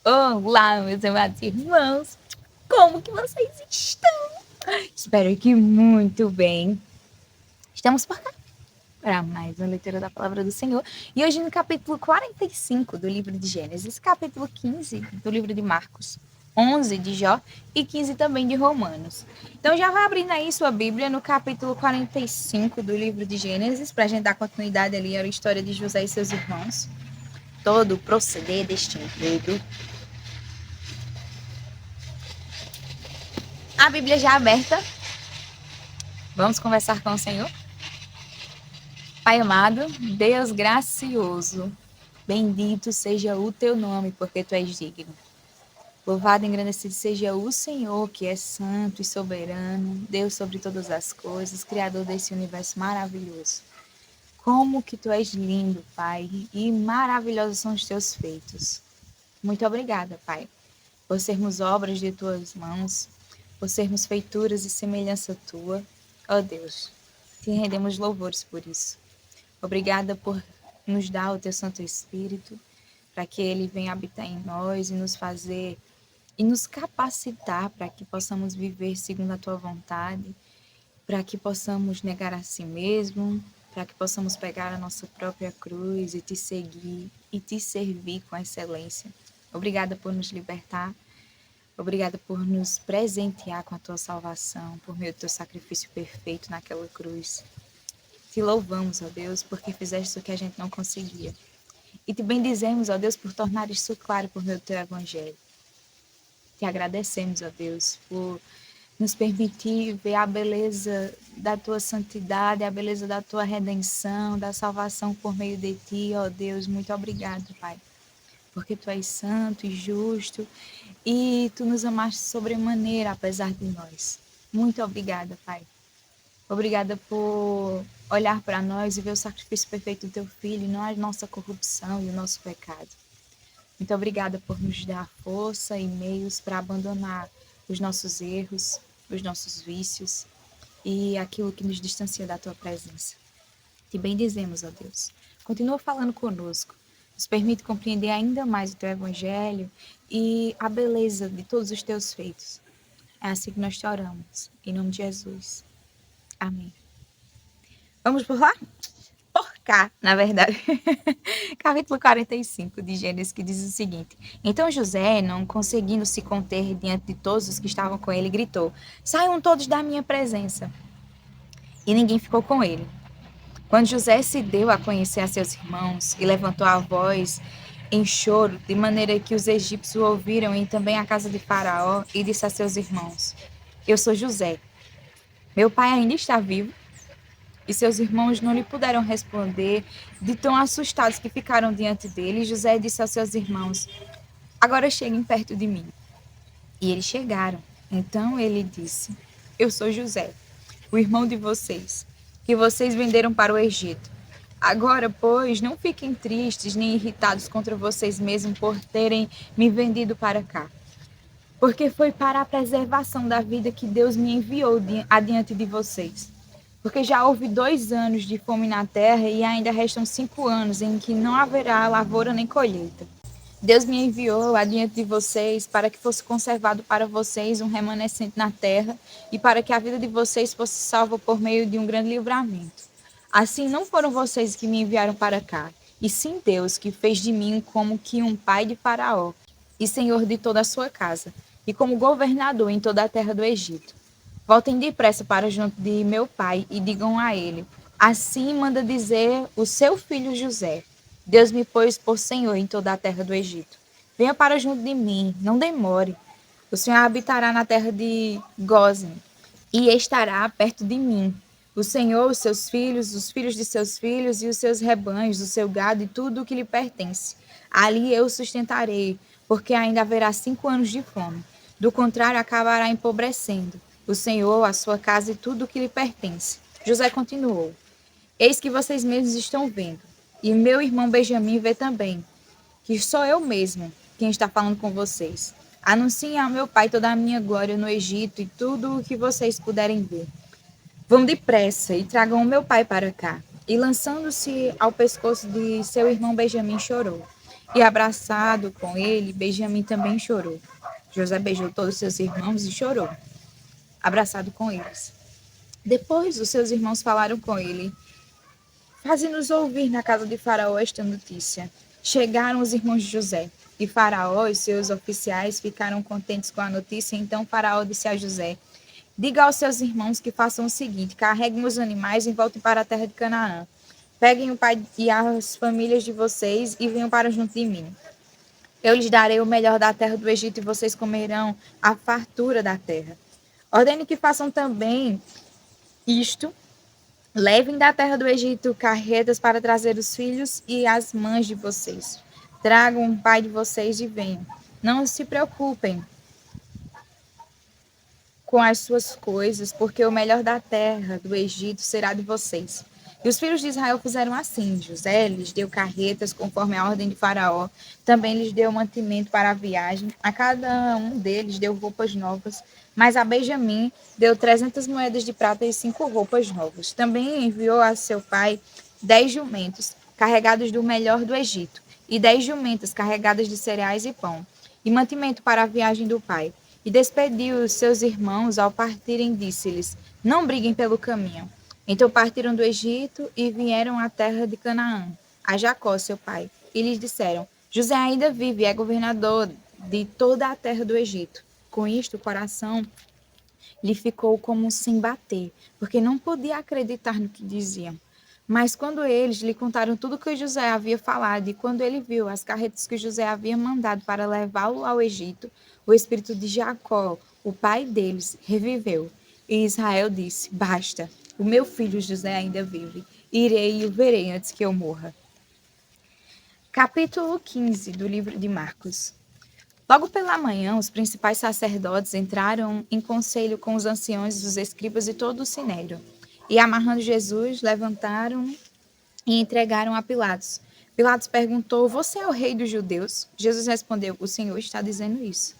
Olá, meus amados irmãos! Como que vocês estão? Espero que muito bem. Estamos por cá para mais uma leitura da Palavra do Senhor. E hoje no capítulo 45 do livro de Gênesis, capítulo 15 do livro de Marcos, 11 de Jó e 15 também de Romanos. Então já vai abrindo aí sua Bíblia no capítulo 45 do livro de Gênesis, para a gente dar continuidade ali à história de José e seus irmãos. Todo o proceder deste enredo. A Bíblia já aberta. Vamos conversar com o Senhor? Pai amado, Deus gracioso, bendito seja o teu nome, porque tu és digno. Louvado e engrandecido seja o Senhor, que é santo e soberano, Deus sobre todas as coisas, Criador desse universo maravilhoso. Como que tu és lindo, Pai, e maravilhosos são os teus feitos. Muito obrigada, Pai, por sermos obras de tuas mãos, por sermos feituras e semelhança tua. Ó Deus, te rendemos louvores por isso. Obrigada por nos dar o teu Santo Espírito, para que ele venha habitar em nós e nos fazer e nos capacitar para que possamos viver segundo a tua vontade, para que possamos negar a si mesmo, para que possamos pegar a nossa própria cruz e te seguir e te servir com excelência. Obrigada por nos libertar. Obrigada por nos presentear com a tua salvação, por meio do teu sacrifício perfeito naquela cruz. Te louvamos, ó Deus, porque fizeste o que a gente não conseguia. E te bendizemos, ó Deus, por tornar isso claro por meio do teu evangelho. Te agradecemos, ó Deus, por nos permitir ver a beleza da tua santidade, a beleza da tua redenção, da salvação por meio de ti, ó Deus. Muito obrigado, Pai, porque tu és santo e justo e tu nos amaste sobremaneira, apesar de nós. Muito obrigada, Pai. Obrigada por olhar para nós e ver o sacrifício perfeito do teu filho, e não a nossa corrupção e o nosso pecado. Muito obrigada por nos dar força e meios para abandonar os nossos erros, os nossos vícios e aquilo que nos distancia da tua presença. Te bendizemos, ó Deus. Continua falando conosco. Nos permite compreender ainda mais o teu evangelho e a beleza de todos os teus feitos. É assim que nós te oramos. Em nome de Jesus. Amém. Vamos por lá? Por cá, na verdade. Capítulo 45 de Gênesis, que diz o seguinte: Então José, não conseguindo se conter diante de todos os que estavam com ele, gritou: Saiam todos da minha presença. E ninguém ficou com ele. Quando José se deu a conhecer a seus irmãos e levantou a voz em choro, de maneira que os egípcios o ouviram e também a casa de Faraó, e disse a seus irmãos: Eu sou José. Meu pai ainda está vivo? E seus irmãos não lhe puderam responder, de tão assustados que ficaram diante dele. José disse aos seus irmãos: Agora cheguem perto de mim. E eles chegaram. Então ele disse: Eu sou José, o irmão de vocês, que vocês venderam para o Egito. Agora, pois, não fiquem tristes nem irritados contra vocês mesmos por terem me vendido para cá. Porque foi para a preservação da vida que Deus me enviou adiante de vocês. Porque já houve 2 anos de fome na terra e ainda restam 5 anos em que não haverá lavoura nem colheita. Deus me enviou adiante de vocês para que fosse conservado para vocês um remanescente na terra e para que a vida de vocês fosse salva por meio de um grande livramento. Assim, não foram vocês que me enviaram para cá, e sim Deus, que fez de mim como que um pai de Faraó e senhor de toda a sua casa, e como governador em toda a terra do Egito. Voltem depressa para junto de meu pai e digam a ele: Assim manda dizer o seu filho José: Deus me pôs por senhor em toda a terra do Egito. Venha para junto de mim, não demore. O Senhor habitará na terra de Gósen e estará perto de mim. O Senhor, os seus filhos, os filhos de seus filhos e os seus rebanhos, o seu gado e tudo o que lhe pertence. Ali eu o sustentarei, porque ainda haverá 5 anos de fome. Do contrário, acabará empobrecendo o Senhor, a sua casa e tudo o que lhe pertence. José continuou: Eis que vocês mesmos estão vendo, e meu irmão Benjamim vê também, que sou eu mesmo quem está falando com vocês. Anunciem ao meu pai toda a minha glória no Egito e tudo o que vocês puderem ver. Vão depressa e tragam o meu pai para cá. E lançando-se ao pescoço de seu irmão Benjamim, chorou. E abraçado com ele, Benjamim também chorou. José beijou todos seus irmãos e chorou, abraçado com eles. Depois, os seus irmãos falaram com ele: Faze-nos ouvir na casa de Faraó esta notícia. Chegaram os irmãos de José, e Faraó e seus oficiais ficaram contentes com a notícia. Então Faraó disse a José: Diga aos seus irmãos que façam o seguinte: carreguem os animais e voltem para a terra de Canaã. Peguem o pai e as famílias de vocês e venham para junto de mim. Eu lhes darei o melhor da terra do Egito e vocês comerão a fartura da terra. Ordene que façam também isto. Levem da terra do Egito carretas para trazer os filhos e as mães de vocês. Tragam o pai de vocês e venham. Não se preocupem com as suas coisas, porque o melhor da terra do Egito será de vocês. E os filhos de Israel fizeram assim. José lhes deu carretas conforme a ordem de Faraó. Também lhes deu mantimento para a viagem. A cada um deles deu roupas novas. Mas a Benjamim deu 300 moedas de prata e 5 roupas novas. Também enviou a seu pai 10 jumentos carregados do melhor do Egito e 10 jumentas carregadas de cereais e pão, e mantimento para a viagem do pai. E despediu os seus irmãos ao partirem, disse-lhes: Não briguem pelo caminho. Então partiram do Egito e vieram à terra de Canaã, a Jacó, seu pai. E lhes disseram: José ainda vive e é governador de toda a terra do Egito. Com isto, o coração lhe ficou como sem bater, porque não podia acreditar no que diziam. Mas quando eles lhe contaram tudo o que José havia falado, e quando ele viu as carretas que José havia mandado para levá-lo ao Egito, o espírito de Jacó, o pai deles, reviveu. E Israel disse: Basta, o meu filho José ainda vive. Irei e o verei antes que eu morra. Capítulo 15 do livro de Marcos. Logo pela manhã, os principais sacerdotes entraram em conselho com os anciões, os escribas e todo o sinédrio. E, amarrando Jesus, levantaram e entregaram a Pilatos. Pilatos perguntou: Você é o rei dos judeus? Jesus respondeu: O Senhor está dizendo isso.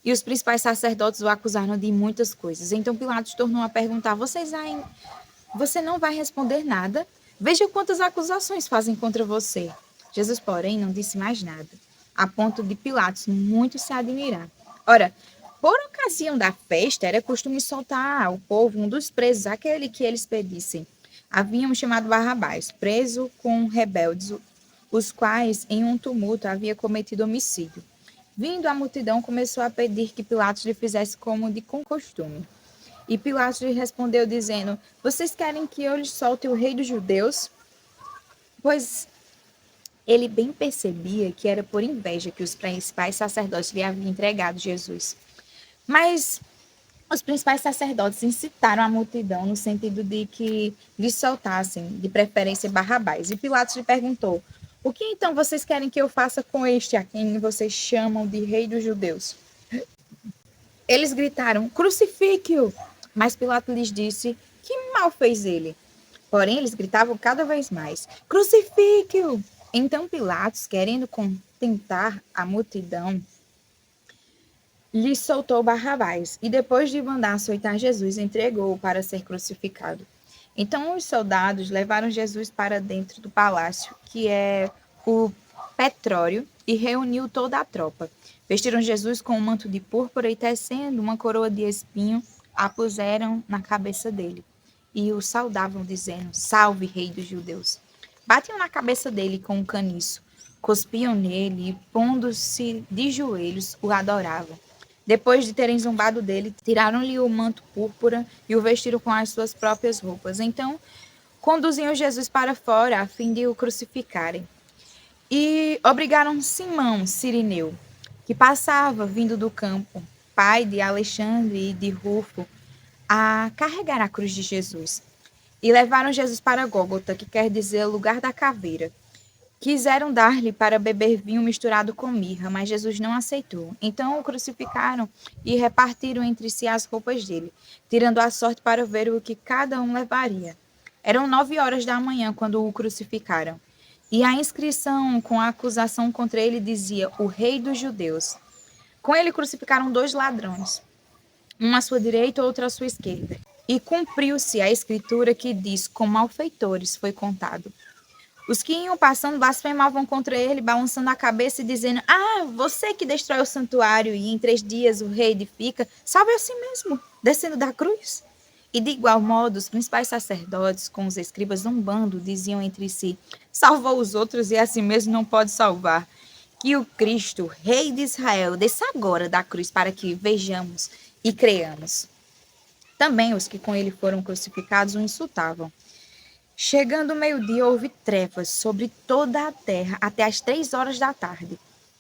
E os principais sacerdotes o acusaram de muitas coisas. Então Pilatos tornou a perguntar: Você não vai responder nada? Veja quantas acusações fazem contra você. Jesus, porém, não disse mais nada, a ponto de Pilatos muito se admirar. Ora, por ocasião da festa, era costume soltar ao povo um dos presos, aquele que eles pedissem. Haviam chamado Barrabás, preso com rebeldes, os quais, em um tumulto, havia cometido homicídio. Vindo a multidão, começou a pedir que Pilatos lhe fizesse como de costume. E Pilatos lhe respondeu, dizendo: Vocês querem que eu lhes solte o rei dos judeus? Pois ele bem percebia que era por inveja que os principais sacerdotes lhe haviam entregado Jesus. Mas os principais sacerdotes incitaram a multidão no sentido de que lhe soltassem, de preferência, Barrabás. E Pilatos lhe perguntou: O que então vocês querem que eu faça com este a quem vocês chamam de rei dos judeus? Eles gritaram: Crucifique-o! Mas Pilatos lhes disse: Que mal fez ele? Porém, eles gritavam cada vez mais: Crucifique-o! Então Pilatos, querendo contentar a multidão, lhe soltou Barrabás e, depois de mandar açoitar Jesus, entregou-o para ser crucificado. Então os soldados levaram Jesus para dentro do palácio, que é o Petrório, e reuniu toda a tropa. Vestiram Jesus com um manto de púrpura e, tecendo uma coroa de espinho, a puseram na cabeça dele. E o saudavam, dizendo: Salve, rei dos judeus! Batiam na cabeça dele com um caniço, cuspiam nele e, pondo-se de joelhos, o adoravam. Depois de terem zombado dele, tiraram-lhe o manto púrpura e o vestiram com as suas próprias roupas. Então, conduziam Jesus para fora, a fim de o crucificarem. E obrigaram Simão, Cirineu, que passava vindo do campo, pai de Alexandre e de Rufo, a carregar a cruz de Jesus. E levaram Jesus para Gólgota, que quer dizer lugar da caveira. Quiseram dar-lhe para beber vinho misturado com mirra, mas Jesus não aceitou. Então o crucificaram e repartiram entre si as roupas dele, tirando a sorte para ver o que cada um levaria. Eram 9 horas da manhã quando o crucificaram. E a inscrição com a acusação contra ele dizia: O Rei dos Judeus. Com ele crucificaram 2 ladrões, um à sua direita e outro à sua esquerda. E cumpriu-se a escritura que diz: Com malfeitores foi contado. Os que iam passando blasfemavam contra ele, balançando a cabeça e dizendo: Ah, você que destrói o santuário e em 3 dias o rei edifica, salve a si mesmo, descendo da cruz. E de igual modo, os principais sacerdotes, com os escribas zombando, diziam entre si: Salvou os outros e a si mesmo não pode salvar. Que o Cristo, Rei de Israel, desça agora da cruz para que vejamos e creamos. Também os que com ele foram crucificados o insultavam. Chegando o meio-dia, houve trevas sobre toda a terra até às 3 horas da tarde.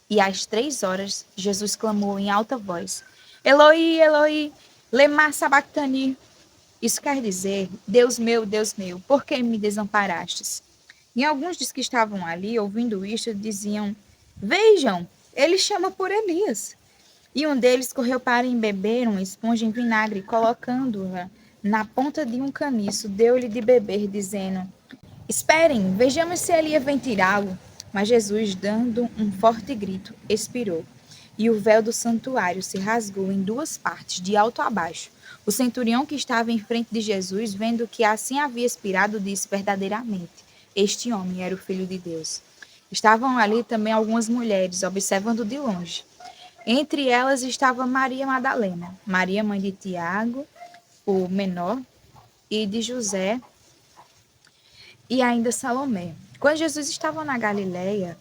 E às 3 horas, Jesus clamou em alta voz: Eloi, Eloi, lema sabachthani. Isso quer dizer: Deus meu, por que me desamparastes? E alguns dos que estavam ali, ouvindo isto, diziam: Vejam, ele chama por Elias. E um deles correu para embeber uma esponja em vinagre, colocando-a na ponta de um caniço, deu-lhe de beber, dizendo: Esperem, vejamos se Elias vem tirá-lo. Mas Jesus, dando um forte grito, expirou. E o véu do santuário se rasgou em 2 partes, de alto a baixo. O centurião que estava em frente de Jesus, vendo que assim havia expirado, disse verdadeiramente: Este homem era o Filho de Deus. Estavam ali também algumas mulheres, observando de longe. Entre elas estava Maria Madalena, Maria, mãe de Tiago, o menor, e de José, e ainda Salomé. Quando Jesus estava na Galileia,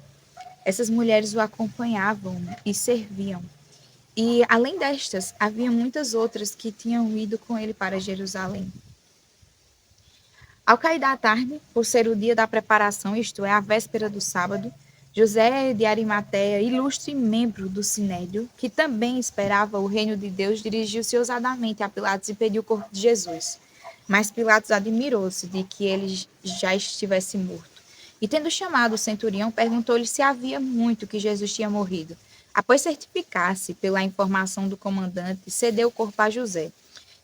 essas mulheres o acompanhavam e serviam. E, além destas, havia muitas outras que tinham ido com ele para Jerusalém. Ao cair da tarde, por ser o dia da preparação, isto é, a véspera do sábado, José de Arimateia, ilustre membro do Sinédrio, que também esperava o reino de Deus, dirigiu-se ousadamente a Pilatos e pediu o corpo de Jesus. Mas Pilatos admirou-se de que ele já estivesse morto. E, tendo chamado o centurião, perguntou-lhe se havia muito que Jesus tinha morrido. Após certificar-se pela informação do comandante, cedeu o corpo a José.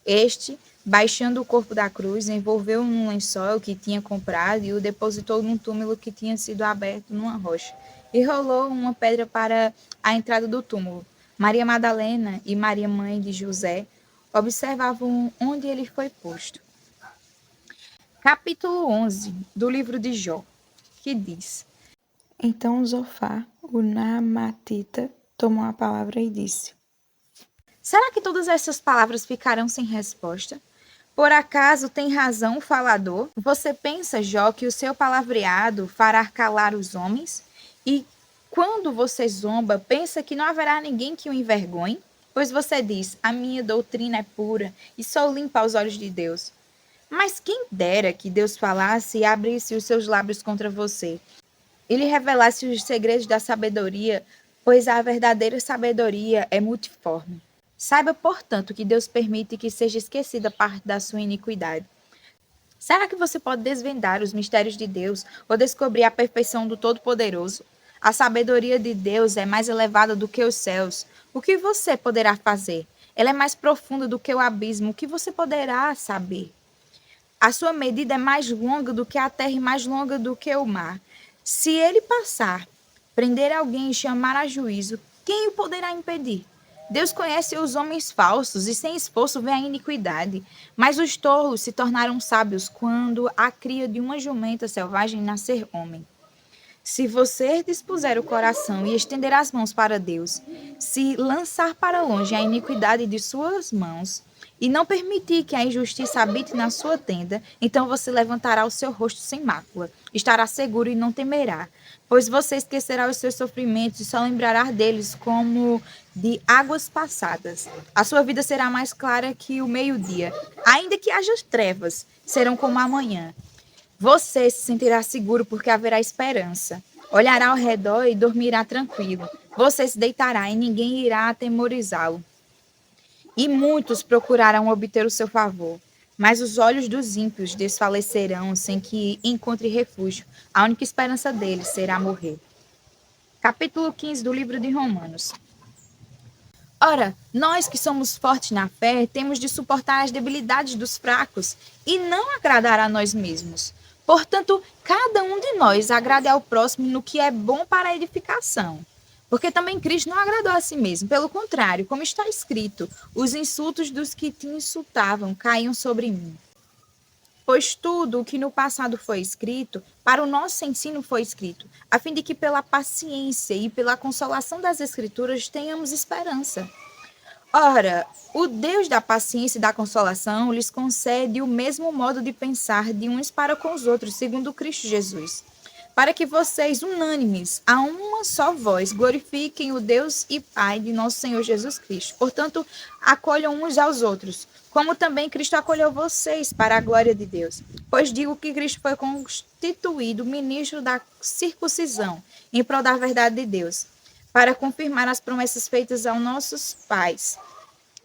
Este, baixando o corpo da cruz, envolveu-o num lençol que tinha comprado e o depositou num túmulo que tinha sido aberto numa rocha. E rolou uma pedra para a entrada do túmulo. Maria Madalena e Maria, mãe de José, observavam onde ele foi posto. Capítulo 11 do livro de Jó, que diz: Então Zofar, o Naamatita, tomou a palavra e disse: Será que todas essas palavras ficarão sem resposta? Por acaso tem razão o falador? Você pensa, Jó, que o seu palavreado fará calar os homens? E quando você zomba, pensa que não haverá ninguém que o envergonhe? Pois você diz: a minha doutrina é pura e sou limpa aos olhos de Deus. Mas quem dera que Deus falasse e abrisse os seus lábios contra você, e lhe revelasse os segredos da sabedoria, pois a verdadeira sabedoria é multiforme. Saiba, portanto, que Deus permite que seja esquecida parte da sua iniquidade. Será que você pode desvendar os mistérios de Deus ou descobrir a perfeição do Todo-Poderoso? A sabedoria de Deus é mais elevada do que os céus. O que você poderá fazer? Ela é mais profunda do que o abismo. O que você poderá saber? A sua medida é mais longa do que a terra e mais longa do que o mar. Se ele passar, prender alguém e chamar a juízo, quem o poderá impedir? Deus conhece os homens falsos e sem esforço vê a iniquidade. Mas os tolos se tornaram sábios quando a cria de uma jumenta selvagem nascer homem. Se você dispuser o coração e estender as mãos para Deus, se lançar para longe a iniquidade de suas mãos e não permitir que a injustiça habite na sua tenda, então você levantará o seu rosto sem mácula, estará seguro e não temerá, pois você esquecerá os seus sofrimentos e só lembrará deles como de águas passadas. A sua vida será mais clara que o meio-dia, ainda que haja trevas, serão como a manhã. Você se sentirá seguro porque haverá esperança. Olhará ao redor e dormirá tranquilo. Você se deitará e ninguém irá atemorizá-lo. E muitos procurarão obter o seu favor. Mas os olhos dos ímpios desfalecerão sem que encontre refúgio. A única esperança deles será morrer. Capítulo 15 do livro de Romanos. Ora, nós que somos fortes na fé, temos de suportar as debilidades dos fracos e não agradar a nós mesmos. Portanto, cada um de nós agrade ao próximo no que é bom para a edificação. Porque também Cristo não agradou a si mesmo. Pelo contrário, como está escrito, os insultos dos que te insultavam caíam sobre mim. Pois tudo o que no passado foi escrito, para o nosso ensino foi escrito, a fim de que pela paciência e pela consolação das Escrituras tenhamos esperança. Ora, o Deus da paciência e da consolação lhes concede o mesmo modo de pensar de uns para com os outros, segundo Cristo Jesus, para que vocês, unânimes, a uma só voz, glorifiquem o Deus e Pai de nosso Senhor Jesus Cristo. Portanto, acolham uns aos outros, como também Cristo acolheu vocês para a glória de Deus. Pois digo que Cristo foi constituído ministro da circuncisão, em prol da verdade de Deus, para confirmar as promessas feitas aos nossos pais,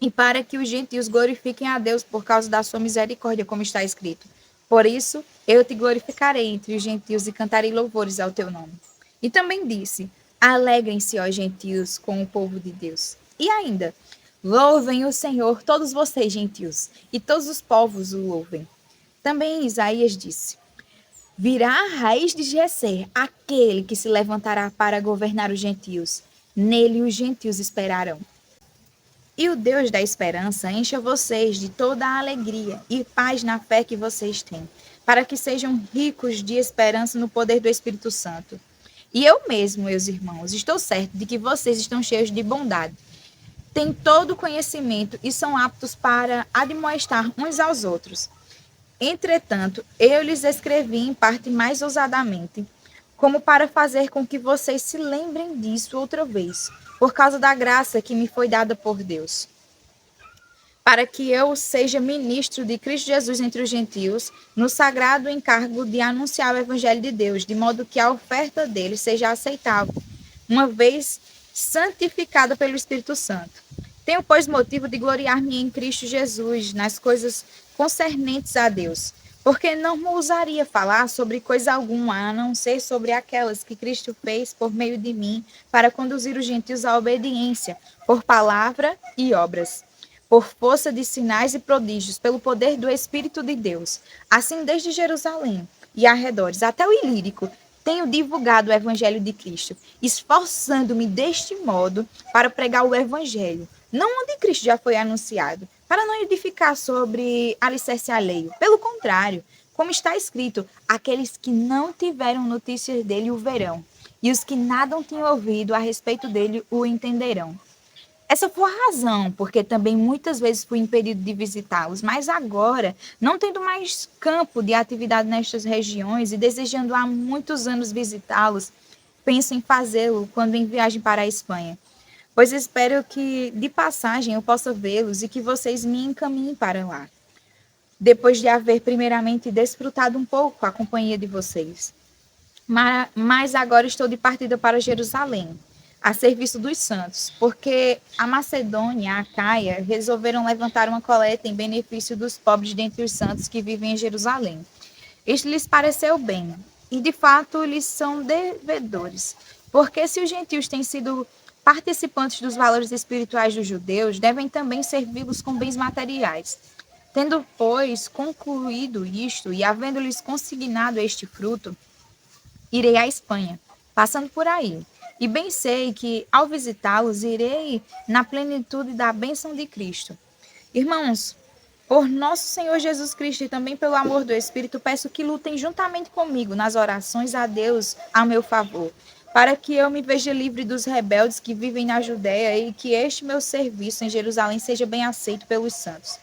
e para que os gentios glorifiquem a Deus por causa da sua misericórdia, como está escrito. Por isso, eu te glorificarei entre os gentios e cantarei louvores ao teu nome. E também disse: alegrem-se, ó gentios, com o povo de Deus. E ainda: louvem o Senhor, todos vocês, gentios, e todos os povos o louvem. Também Isaías disse: virá a raiz de Jessé, aquele que se levantará para governar os gentios. Nele os gentios esperarão. E o Deus da esperança encha vocês de toda a alegria e paz na fé que vocês têm, para que sejam ricos de esperança no poder do Espírito Santo. E eu mesmo, meus irmãos, estou certo de que vocês estão cheios de bondade, têm todo o conhecimento e são aptos para admoestar uns aos outros. Entretanto, eu lhes escrevi em parte mais ousadamente, como para fazer com que vocês se lembrem disso outra vez, por causa da graça que me foi dada por Deus, para que eu seja ministro de Cristo Jesus entre os gentios, no sagrado encargo de anunciar o evangelho de Deus, de modo que a oferta dele seja aceitável, uma vez santificada pelo Espírito Santo. Tenho, pois, motivo de gloriar-me em Cristo Jesus, nas coisas concernentes a Deus, porque não ousaria falar sobre coisa alguma, a não ser sobre aquelas que Cristo fez por meio de mim, para conduzir os gentios à obediência, por palavra e obras, por força de sinais e prodígios, pelo poder do Espírito de Deus. Assim, desde Jerusalém e arredores até o Ilírico, tenho divulgado o Evangelho de Cristo, esforçando-me deste modo para pregar o Evangelho, não onde Cristo já foi anunciado, para não edificar sobre alicerce alheio. Pelo contrário, como está escrito, aqueles que não tiveram notícias dele o verão, e os que nada tinham ouvido a respeito dele o entenderão. Essa foi a razão, porque também muitas vezes fui impedido de visitá-los, mas agora, não tendo mais campo de atividade nestas regiões e desejando há muitos anos visitá-los, penso em fazê-lo quando em viagem para a Espanha, pois espero que de passagem eu possa vê-los e que vocês me encaminhem para lá, depois de haver primeiramente desfrutado um pouco a companhia de vocês. Mas agora estou de partida para Jerusalém, a serviço dos santos, porque a Macedônia e a Acaia resolveram levantar uma coleta em benefício dos pobres dentre os santos que vivem em Jerusalém. Isto lhes pareceu bem, e de fato lhes são devedores, porque se os gentios têm sido participantes dos valores espirituais dos judeus, devem também servi-los com bens materiais. Tendo, pois, concluído isto e havendo-lhes consignado este fruto, irei à Espanha, passando por aí. E bem sei que, ao visitá-los, irei na plenitude da bênção de Cristo. Irmãos, por nosso Senhor Jesus Cristo e também pelo amor do Espírito, peço que lutem juntamente comigo nas orações a Deus a meu favor, para que eu me veja livre dos rebeldes que vivem na Judéia e que este meu serviço em Jerusalém seja bem aceito pelos santos.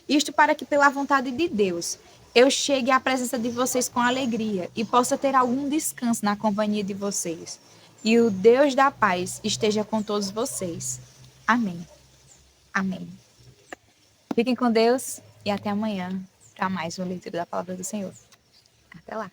Isto para que, pela vontade de Deus, eu chegue à presença de vocês com alegria e possa ter algum descanso na companhia de vocês. E o Deus da paz esteja com todos vocês. Amém. Amém. Fiquem com Deus e até amanhã para mais uma leitura da palavra do Senhor. Até lá.